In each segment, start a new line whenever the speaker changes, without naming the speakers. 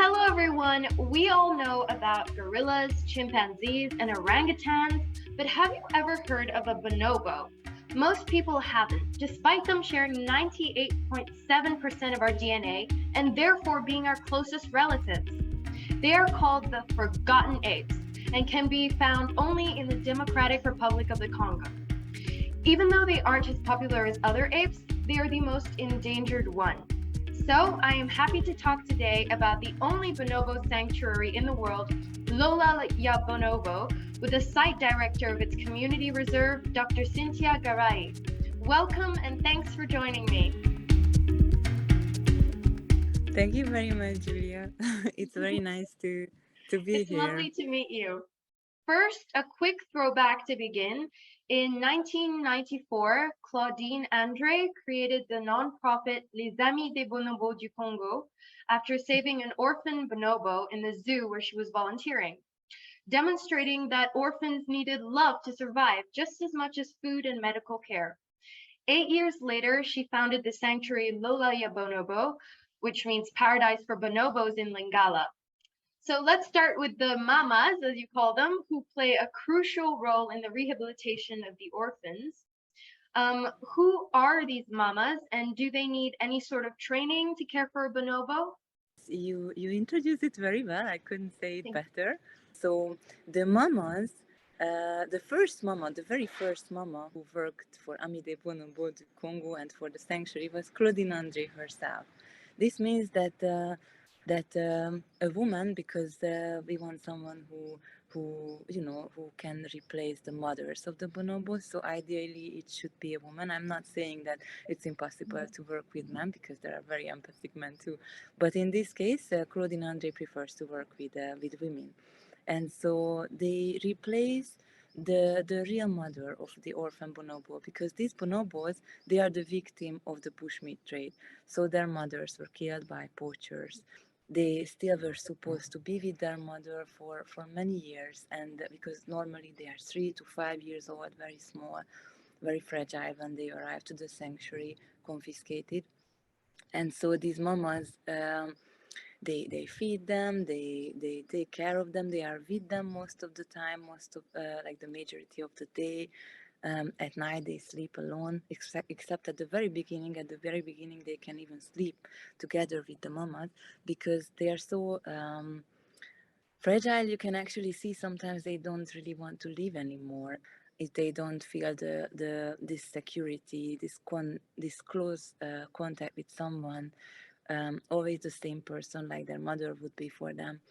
Hello everyone! We all know about gorillas, chimpanzees, and orangutans, but have you ever heard of a bonobo? Most people haven't, despite them sharing 98.7% of our DNA and therefore being our closest relatives. They are called the forgotten apes and can be found only in the Democratic Republic of the Congo. Even though they aren't as popular as other apes, they are the most endangered one. So, I am happy to talk today about the only bonobo sanctuary in the world, Lola Ya Bonobo, with the site director of its community reserve, Dr. Cintia Garai. Welcome and thanks for joining me.
Thank you very much, Julia. It's very nice to be
It's
here.
lovely to meet you. First, a quick throwback to begin. In 1994, Claudine André created the nonprofit Les Amis des Bonobos du Congo after saving an orphan bonobo in the zoo where she was volunteering, demonstrating that orphans needed love to survive just as much as food and medical care. 8 years later, she founded the sanctuary Lola Ya Bonobo, which means paradise for bonobos in Lingala. So let's start with the mamas, as you call them, who play a crucial role in the rehabilitation of the orphans. Who are these mamas, and do they need any sort of training to care for a bonobo?
You introduced it very well. I couldn't say it better. So the mamas, the very first mama who worked for Ami des Bonobos du Congo and for the sanctuary was Claudine André herself. This means that a woman, because we want someone who can replace the mothers of the bonobos. So ideally, it should be a woman. I'm not saying that it's impossible to work with men, because there are very empathic men too. But in this case, Claudine André prefers to work with women, and so they replace the real mother of the orphan bonobo, because these bonobos, they are the victim of the bushmeat trade. So their mothers were killed by poachers. They still were supposed to be with their mother for many years, and because normally they are 3 to 5 years old, very small, very fragile when they arrive to the sanctuary, confiscated. And so these mamas, they feed them, they take care of them, they are with them most of the time, most of like the majority of the day. At night they sleep alone, except at the very beginning. At the very beginning, they can even sleep together with the mamas, because they are so fragile. You can actually see sometimes they don't really want to live anymore if they don't feel this security, this close contact with someone, always the same person like their mother would be for them.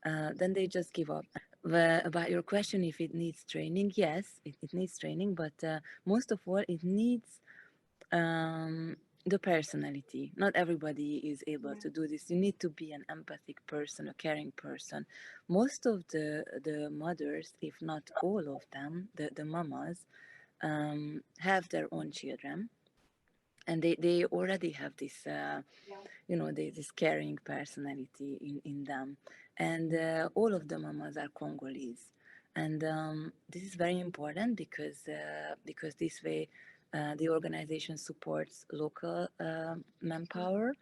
Then they just give up. About your question, if it needs training, yes, it needs training, but most of all, it needs the personality. Not everybody is able to do this. You need to be an empathic person, a caring person. Most of the mothers, if not all of them, the mamas, have their own children, and they already have this this caring personality in them. And all of the mamas are Congolese, and this is very important, because this way the organization supports local manpower.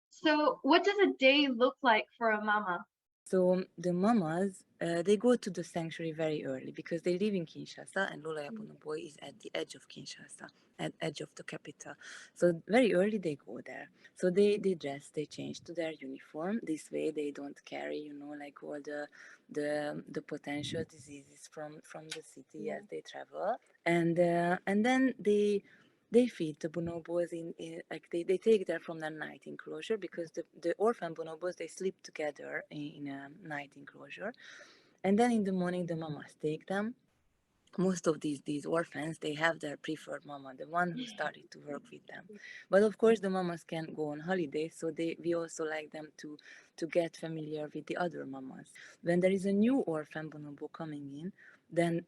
So, what does a day look like for a mama?
So the mamas, they go to the sanctuary very early, because they live in Kinshasa, and Lola Ya Bonobo is at the edge of Kinshasa, at edge of the capital. So very early they go there. So they dress, they change to their uniform. This way they don't carry, like all the potential diseases from the city as they travel. And then they feed the bonobos like they take them from their night enclosure, because the orphan bonobos, they sleep together in a night enclosure. And then in the morning the mamas take them. Most of these orphans, they have their preferred mama, the one who started to work with them. But of course the mamas can go on holiday, so we also like them to get familiar with the other mamas. When there is a new orphan bonobo coming in, then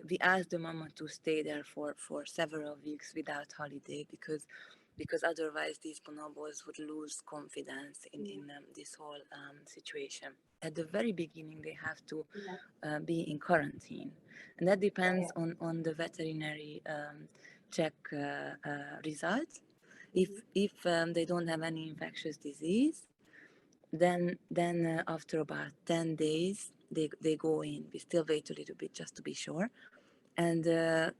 we ask the mama to stay there for several weeks without holiday, because otherwise these bonobos would lose confidence in this whole situation. At the very beginning, they have to be in quarantine, and that depends on the veterinary check results. If they don't have any infectious disease, then after about 10 days, they go in. We still wait a little bit just to be sure. And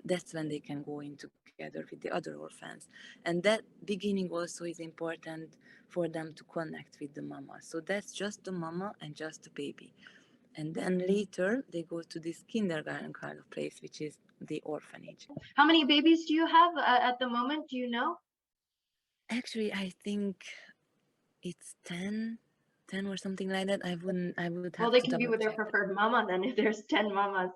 that's when they can go in together with the other orphans. And that beginning also is important for them to connect with the mama. So that's just the mama and just the baby. And then later they go to this kindergarten kind of place, which is the orphanage.
How many babies do you have at the moment? Do you know?
Actually, I think it's 10 or something like that. I would have
Well,
to
they can
double
be with their
check.
preferred mama then if there's 10 mamas.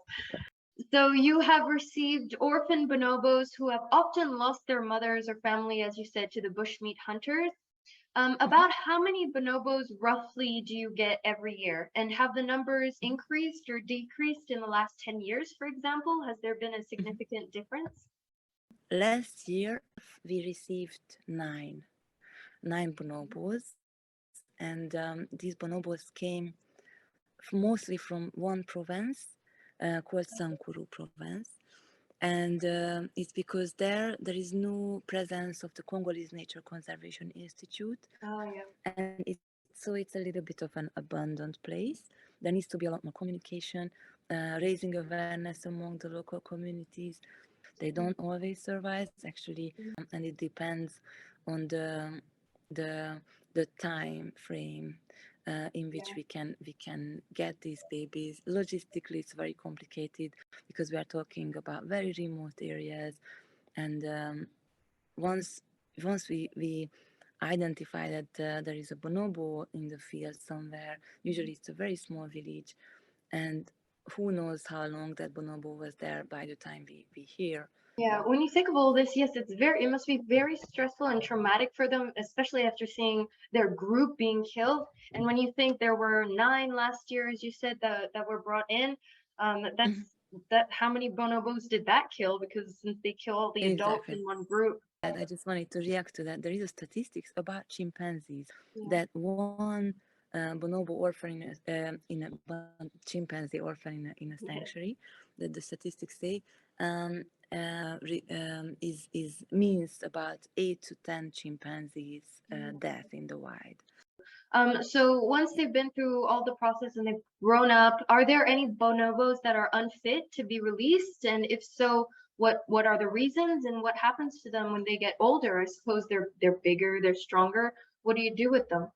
So you have received orphan bonobos who have often lost their mothers or family, as you said, to the bushmeat hunters. About how many bonobos roughly do you get every year? And have the numbers increased or decreased in the last 10 years, for example? Has there been a significant difference?
Last year we received nine bonobos, and these bonobos came mostly from one province called Sankuru province. And it's because there is no presence of the Congolese Nature Conservation Institute.
Oh, yeah.
And it's a little bit of an abandoned place. There needs to be a lot more communication, raising awareness among the local communities. They don't always survive actually, and it depends on the the time frame in which we can get these babies. Logistically, it's very complicated because we are talking about very remote areas, and once we identify that there is a bonobo in the field somewhere, usually it's a very small village, and who knows how long that bonobo was there by the time we hear.
Yeah, when you think of all this, yes, it must be very stressful and traumatic for them, especially after seeing their group being killed. And when you think there were 9 last year, as you said, that were brought in, that how many bonobos did that kill? Because since they kill all the adults
Exactly.
in one group.
I just wanted to react to that. There is a statistics about chimpanzees
Yeah.
that one bonobo orphan chimpanzee orphan in a sanctuary, that the statistics say is means about 8 to 10 chimpanzees death in the wild.
So once they've been through all the process and they've grown up, are there any bonobos that are unfit to be released? And if so, what are the reasons and what happens to them when they get older? I suppose they're bigger, they're stronger. What do you do with them?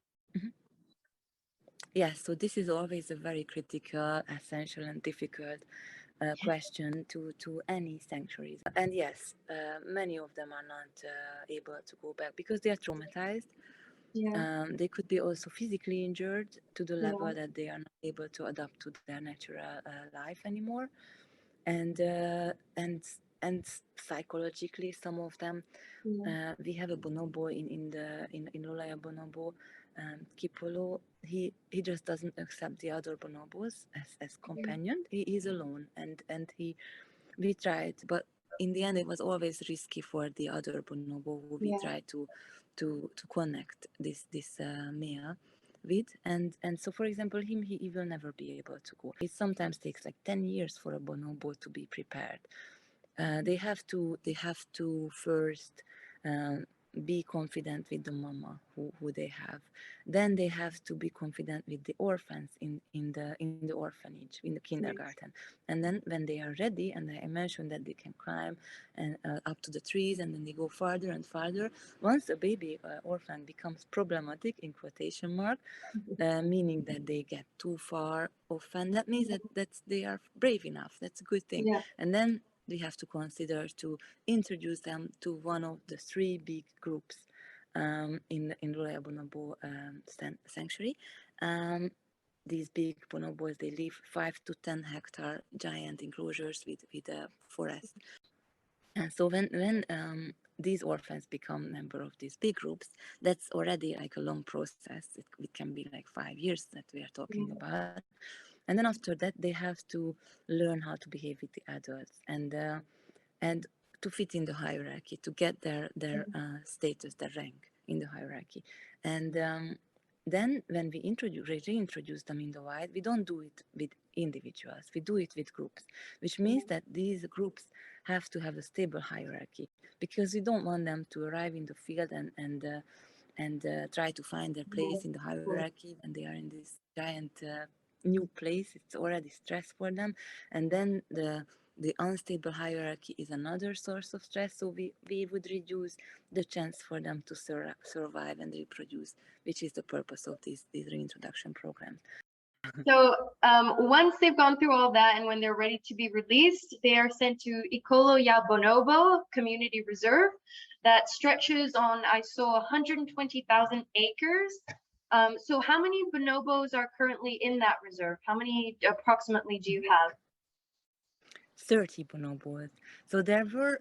Yes, so this is always a very critical, essential, and difficult question to any sanctuaries. And yes, many of them are not able to go back because they are traumatized.
Yeah,
They could be also physically injured to the level
yeah,
that they are not able to adapt to their natural life anymore, and psychologically, some of them.
yeah,
We have a bonobo in Lolaya bonobo, Kipolo. He just doesn't accept the other bonobos as companion. He is alone, and we tried, but in the end it was always risky for the other bonobo who we
yeah,
tried to connect this male with. And so for example he will never be able to go. It sometimes takes like 10 years for a bonobo to be prepared. They have to first be confident with the mama who they have. Then they have to be confident with the orphans in the orphanage, in the kindergarten. And then when they are ready, and I mentioned that they can climb and up to the trees, and then they go farther and farther. Once a baby orphan becomes problematic in quotation mark, meaning that they get too far often, that means that they are brave enough. That's a good thing.
yeah,
And then we have to consider to introduce them to one of the 3 big groups in Royal Bonobo sanctuary. These big bonobos, they live 5 to 10 hectare giant enclosures with a forest. And so when these orphans become member of these big groups, that's already like a long process. It can be like 5 years that we are talking about. And then after that, they have to learn how to behave with the adults and to fit in the hierarchy, to get their status, their rank in the hierarchy. And then when we reintroduce them in the wild, we don't do it with individuals, we do it with groups, which means that these groups have to have a stable hierarchy, because we don't want them to arrive in the field and try to find their place in the hierarchy. And they are in this giant new place, it's already stress for them. And then the unstable hierarchy is another source of stress. So we would reduce the chance for them to survive and reproduce, which is the purpose of these reintroduction programs.
So once they've gone through all that and when they're ready to be released, they are sent to Ikolo ya Bonobo Community Reserve that stretches on, I saw, 120,000 acres. So how many bonobos are currently in that reserve? How many approximately do you have?
30 bonobos. So there were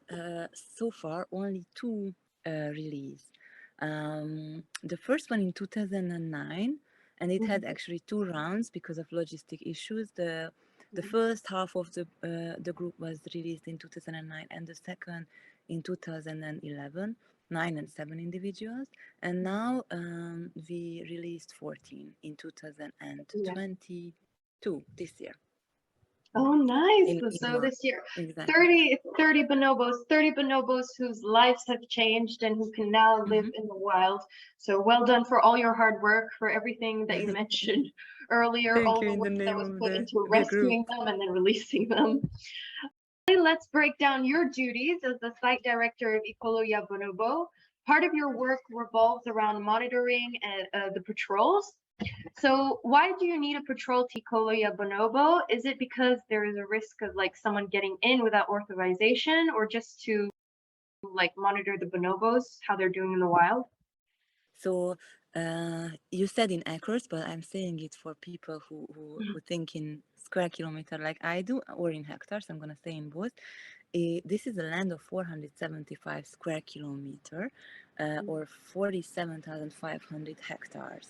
so far only two released. The first one in 2009, and it had actually two rounds because of logistic issues. The first half of the group was released in 2009, and the second in 2011. 9 and 7 individuals, and now we released 14 in 2022 this year.
Oh, nice. So
March.
this year,
Exactly.
30 bonobos whose lives have changed and who can now live in the wild. So well done for all your hard work, for everything that you mentioned earlier,
Thank
all
you
the
in the
work that
name
was
of
put into
the group.
rescuing them and then releasing them. Let's break down your duties as the site director of Ikolo ya Bonobo. Part of your work revolves around monitoring the patrols. So why do you need a patrol to Ikolo ya Bonobo? Is it because there is a risk of like someone getting in without authorization, or just to like monitor the bonobos, how they're doing in the wild?
So you said in acres, but I'm saying it for people who think in square kilometer like I do, or in hectares. I'm gonna say in both. This is a land of 475 square kilometer, or 47,500 hectares.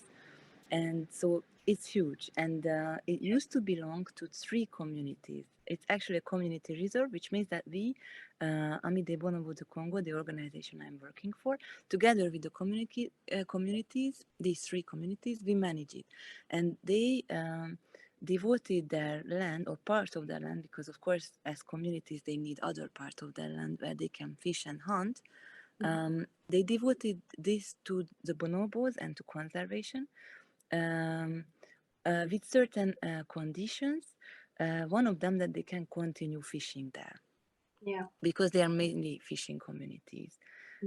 And so it's huge, and it used to belong to 3 communities. It's actually a community reserve, which means that we, Ami de Bonobo de Congo, the organization I'm working for, together with the communities, these 3 communities, we manage it. And they devoted their land, or part of their land, because of course as communities they need other part of their land where they can fish and hunt. They devoted this to the bonobos and to conservation, with certain conditions. One of them that they can continue fishing there.
Yeah.
Because they are mainly fishing communities.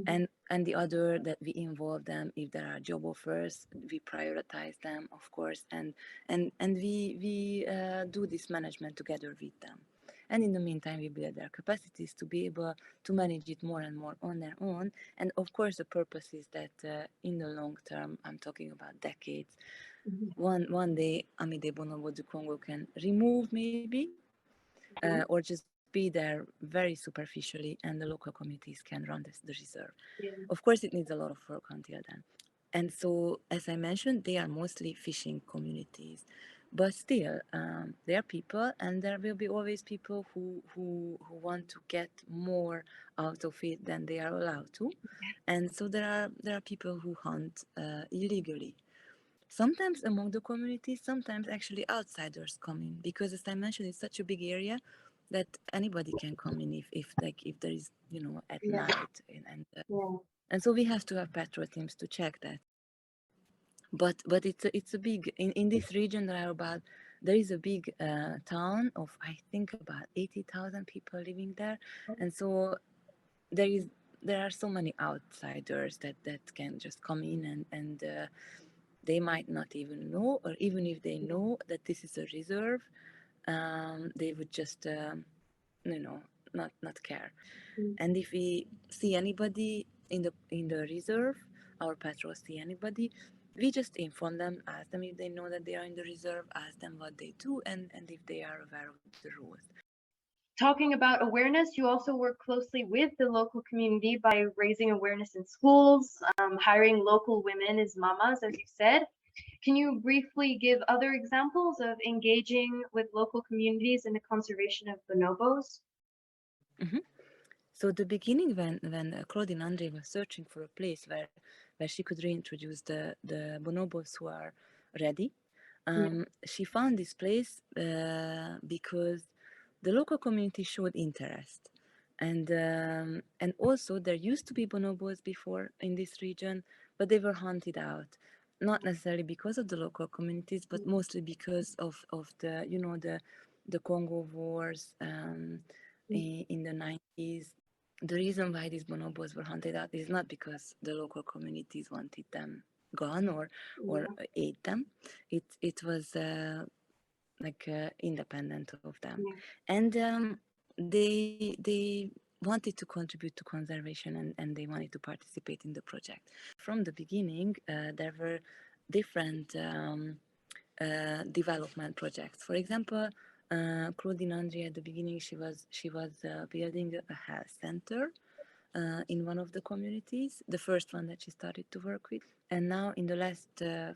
And the other that we involve them if there are job offers, we prioritize them, of course, and we do this management together with them. And in the meantime, we build their capacities to be able to manage it more and more on their own. And of course, the purpose is that in the long term, I'm talking about decades, one day Ami de Bonobo du Congo can remove maybe, or just be there very superficially, and the local communities can run the reserve.
Yeah.
Of course, it needs a lot of work until then. And so, as I mentioned, they are mostly fishing communities. But still, there are people, and there will be always people who want to get more out of it than they are allowed to. And so there are people who hunt illegally. Sometimes among the community, sometimes actually outsiders come in, because as I mentioned, it's such a big area that anybody can come in if there is, at
Yeah.
night,
Yeah.
and so we have to have patrol teams to check that. But it's a big, in this region there is a big town of, I think, about 80,000 people living there, and so there are so many outsiders that can just come in, and they might not even know, or even if they know that this is a reserve, they would just not care. And if we see anybody in the reserve, our patrols see anybody, we just inform them, ask them if they know that they are in the reserve, ask them what they do, and if they are aware of the rules.
Talking about awareness, you also work closely with the local community by raising awareness in schools, hiring local women as mamas, as you said. Can you briefly give other examples of engaging with local communities in the conservation of bonobos?
So the beginning, when Claudine Andre was searching for a place where she could reintroduce the bonobos who are ready, she found this place because the local community showed interest, and also there used to be bonobos before in this region, but they were hunted out, not necessarily because of the local communities, but mostly because of the, you know, the Congo wars in the 90s. The reason why these bonobos were hunted out is not because the local communities wanted them gone or ate them. It was independent of them, and they wanted to contribute to conservation, and they wanted to participate in the project. From the beginning, there were different development projects. For example, Claudine Andre, at the beginning, she was building a health center in one of the communities, the first one that she started to work with. And now, in the last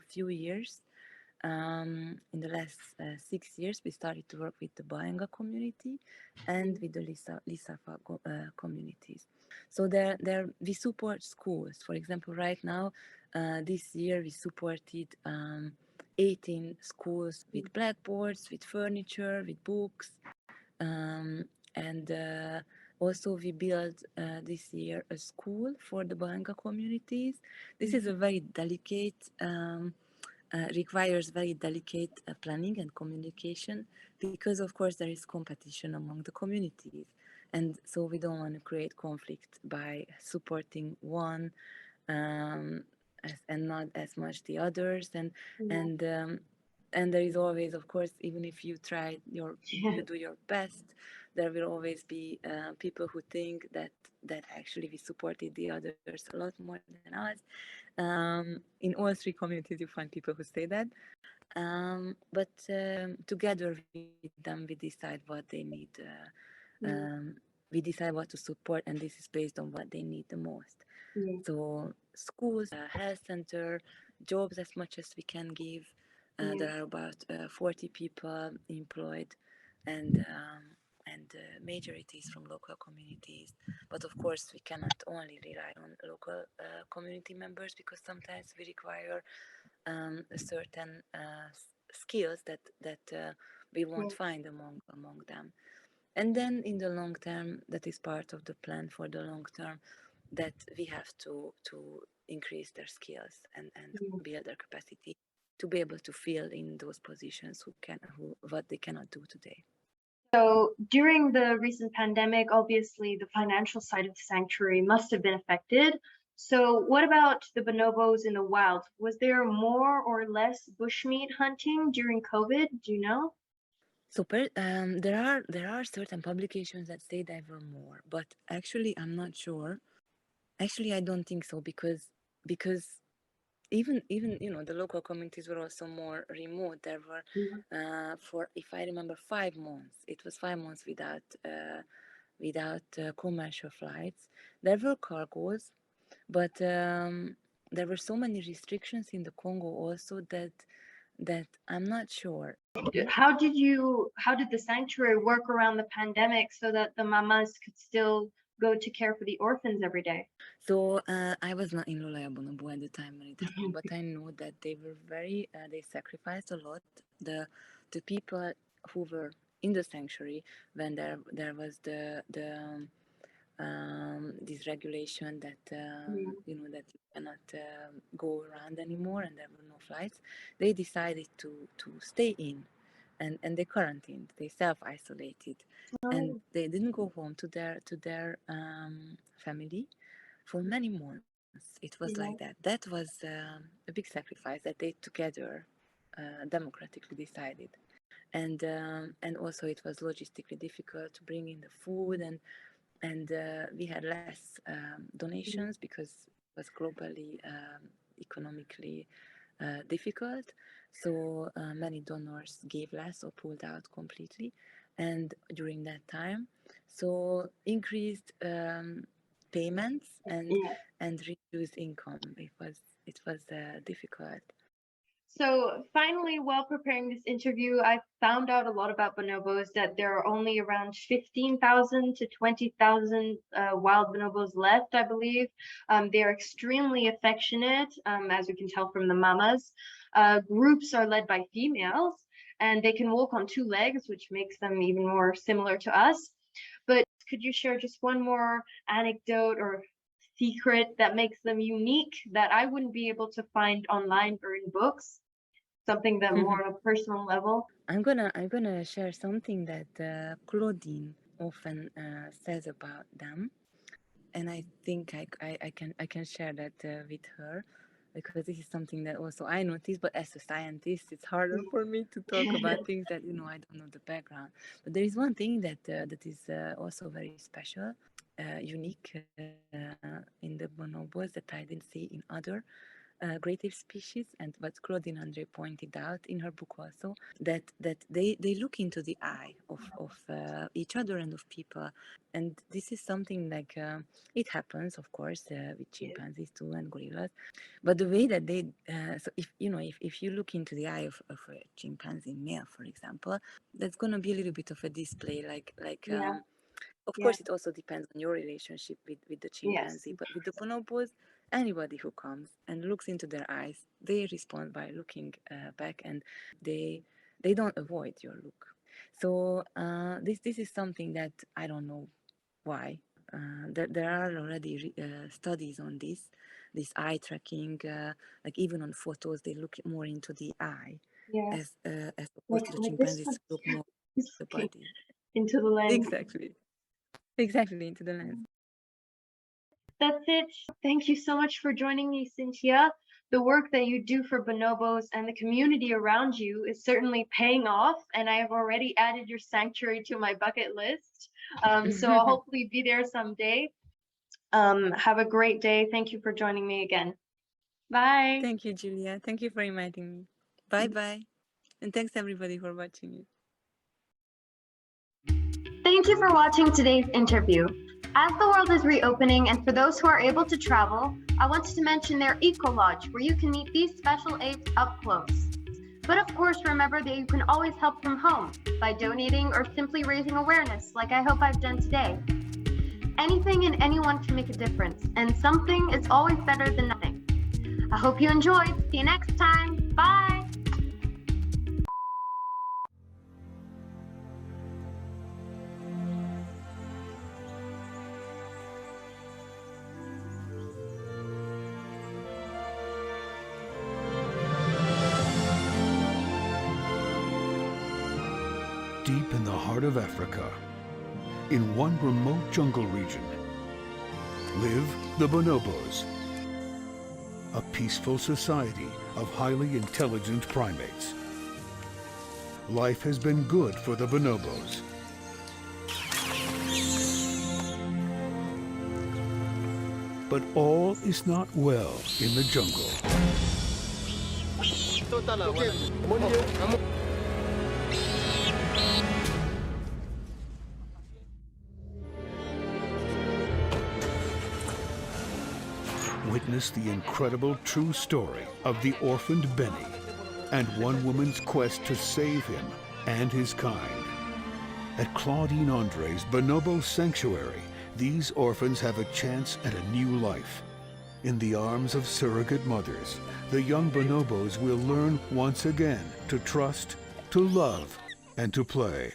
few years, in the last 6 years, we started to work with the Baenga community and with the Lisafa communities. So there we support schools. For example, right now, this year we supported 18 schools with blackboards, with furniture, with books, and also we built this year a school for the Baenga communities. This is a very delicate requires very delicate planning and communication, because of course there is competition among the communities, and so we don't want to create conflict by supporting one and not as much the others, and there is always, of course, even if you you do your best, there will always be people who think that actually we supported the others a lot more than us. In all three communities, you find people who say that. But together with them, we decide what they need. We decide what to support, and this is based on what they need the most. So schools, health center, jobs as much as we can give. There are about 40 people employed, and majority is from local communities. But of course, we cannot only rely on local community members, because sometimes we require a certain skills that we won't find among them. And then in the long term, that is part of the plan for the long term, that we have to increase their skills and build their capacity to be able to fill in those positions what they cannot do today.
So during the recent pandemic, obviously the financial side of the sanctuary must have been affected. So what about the bonobos in the wild? Was there more or less bushmeat hunting during COVID? Do you know?
So there are certain publications that say there were more, but actually I'm not sure. Actually, I don't think so, because even the local communities were also more remote. There were for, if I remember, 5 months. It was 5 months without commercial flights. There were cargoes, but there were so many restrictions in the Congo also that I'm not sure.
How did the sanctuary work around the pandemic so that the mamas could still go to care for the orphans every day?
So I was not in JuliaIntoTheBlue at the time when it happened, but I know that they were they sacrificed a lot. The people who were in the sanctuary when there was this regulation that that you cannot go around anymore, and there were no flights. They decided to stay in, and they quarantined. They self-isolated, and they didn't go home to their family for many months. It was like that. That was a big sacrifice that they together democratically decided, and also it was logistically difficult to bring in the food, and we had less donations because it was globally economically difficult. So many donors gave less or pulled out completely, and during that time, so increased payments and reduced income. It was difficult.
So finally, while preparing this interview, I found out a lot about bonobos, that there are only around 15,000 to 20,000 wild bonobos left, I believe. They are extremely affectionate, as you can tell from the mamas. Groups are led by females, and they can walk on 2 legs, which makes them even more similar to us. But could you share just one more anecdote or secret that makes them unique that I wouldn't be able to find online or in books? Something that more on a personal level?
I'm gonna share something that Claudine often says about them, and I think I can share that with her, because this is something that also I noticed. But as a scientist, it's harder for me to talk about things that I don't know the background. But there is one thing that is also very special, unique in the bonobos that I didn't see in other great ape species, and what Claudine Andre pointed out in her book also, that they look into the eye of each other and of people. And this is something like it happens, of course, with chimpanzees too and gorillas. But the way that they so if you look into the eye of a chimpanzee male, for example, that's going to be a little bit of a display, of course, it also depends on your relationship with the chimpanzee. But with the bonobos, anybody who comes and looks into their eyes, they respond by looking back, and they don't avoid your look. So this is something that I don't know why. There are already studies on this eye tracking. Like even on photos, they look more into the eye, as opposed to the chimpanzees look more into the body.
Into the lens.
Exactly, into the lens.
That's it. Thank you so much for joining me, Cintia. The work that you do for bonobos and the community around you is certainly paying off, and I have already added your sanctuary to my bucket list. So I'll hopefully be there someday. Have a great day. Thank you for joining me again. Bye.
Thank you, Julia. Thank you for inviting me. Bye-bye. And thanks everybody for watching it.
Thank you for watching today's interview. As the world is reopening, and for those who are able to travel, I wanted to mention their Eco Lodge, where you can meet these special apes up close. But of course, remember that you can always help from home by donating or simply raising awareness, like I hope I've done today. Anything and anyone can make a difference, and something is always better than nothing. I hope you enjoyed. See you next time. Bye.
Deep in the heart of Africa, in one remote jungle region, live the bonobos, a peaceful society of highly intelligent primates. Life has been good for the bonobos. But all is not well in the jungle. Witness the incredible true story of the orphaned Benny and one woman's quest to save him and his kind. At Claudine Andre's Bonobo Sanctuary, these orphans have a chance at a new life. In the arms of surrogate mothers, the young bonobos will learn once again to trust, to love, and to play.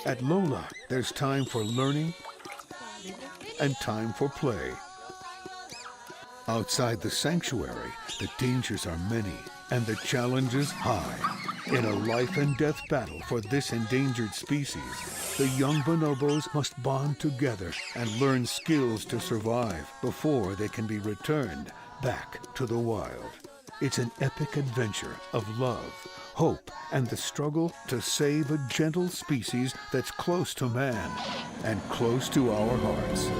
At Lola, there's time for learning and time for play. Outside the sanctuary, the dangers are many and the challenges high. In a life and death battle for this endangered species, the young bonobos must bond together and learn skills to survive before they can be returned back to the wild. It's an epic adventure of love, hope, and the struggle to save a gentle species that's close to man and close to our hearts.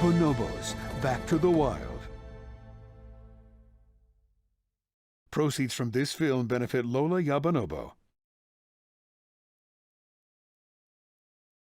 Bonobos, back to the wild. Proceeds from this film benefit Lola Ya Bonobo.